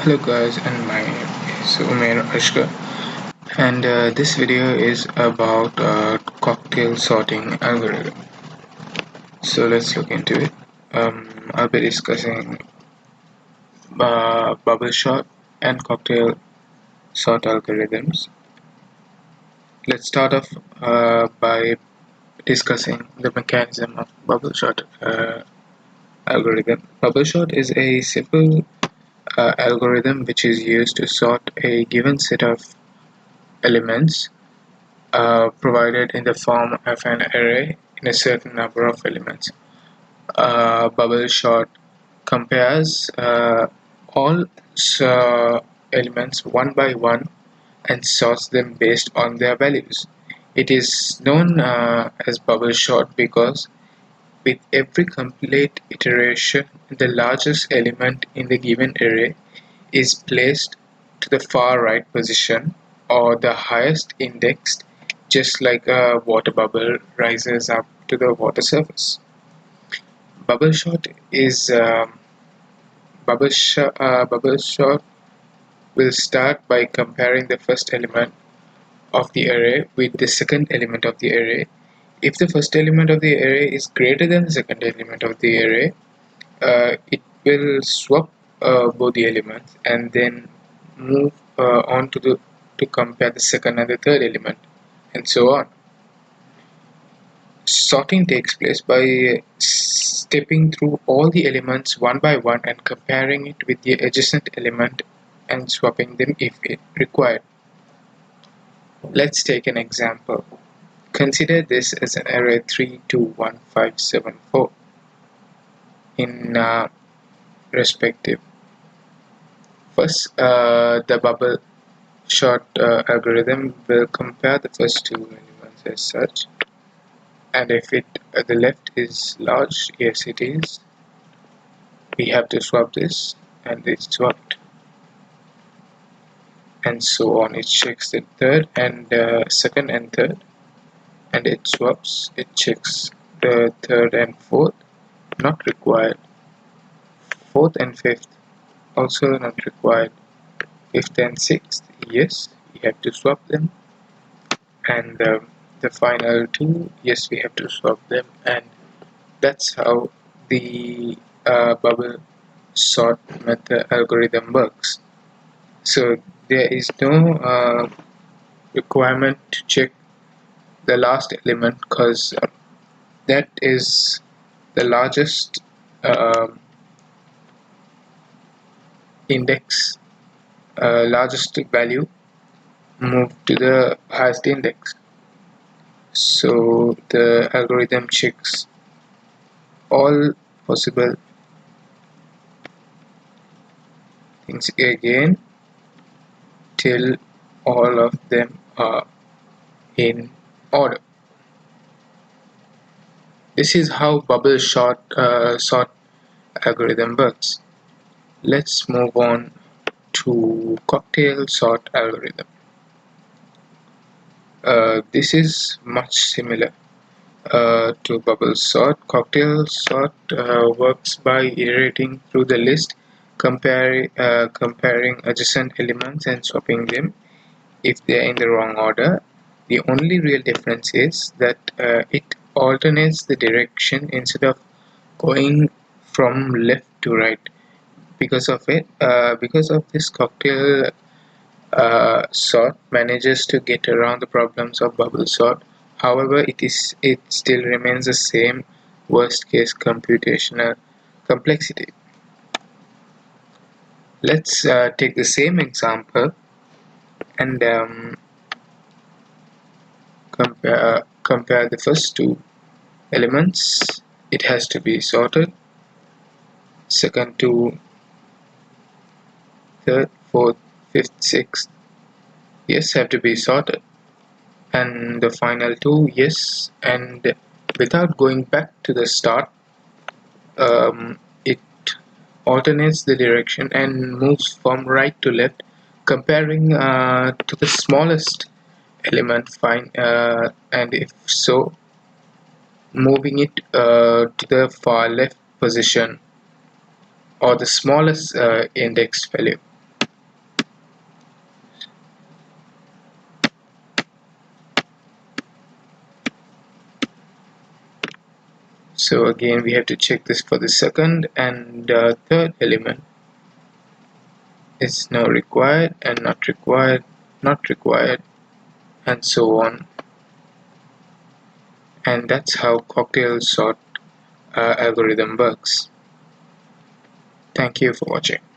Hello guys, and my name is Umair Ashker, and this video is about cocktail sorting algorithm. So let's look into it. I'll be discussing bubble shot and cocktail sort algorithms. Let's start off by discussing the mechanism of bubble shot algorithm. Bubble shot is a simple algorithm which is used to sort a given set of elements provided in the form of an array in a certain number of elements. Bubble sort compares all elements one by one and sorts them based on their values. It is known as bubble sort because with every complete iteration, the largest element in the given array is placed to the far right position or the highest indexed, just like a water bubble rises up to the water surface. Bubble sort is bubble sort will start by comparing the first element of the array with the second element of the array. If the first element of the array is greater than the second element of the array, it will swap both the elements and then move on to compare the second and the third element, and so on. Sorting takes place by stepping through all the elements one by one and comparing it with the adjacent element and swapping them if required. Let's take an example. Consider this as an array 321574 in respective. First, the bubble sort algorithm will compare the first two elements as such, and if it the left is large, yes it is, we have to swap this, and it's swapped, and so on. It checks the third and second and third, and it swaps. It checks the third and fourth, not required. Fourth and fifth, also not required. Fifth and sixth, yes, we have to swap them, and the final two, yes, we have to swap them, and that's how the bubble sort method algorithm works. So there is no requirement to check the last element because that is the largest um index, largest value moved to the highest index. So the algorithm checks all possible things again till all of them are in order. This is how bubble sort algorithm works. Let's move on to cocktail sort algorithm. This is much similar to bubble sort. Cocktail sort works by iterating through the list, comparing adjacent elements and swapping them if they are in the wrong order. The only real difference is that it alternates the direction instead of going from left to right. Because of this, cocktail sort manages to get around the problems of bubble sort. However, it still remains the same worst case computational complexity. Let's take the same example and compare the first two elements. It has to be sorted. Second two, third, fourth, fifth, sixth, yes, have to be sorted. And the final two, yes, and without going back to the start, it alternates the direction and moves from right to left, comparing to the smallest element, fine, and if so, moving it to the far left position or the smallest index value. So again we have to check this for the second and third element. Is now required and not required, not required, and so on. And that's how cocktail sort algorithm works. Thank you for watching.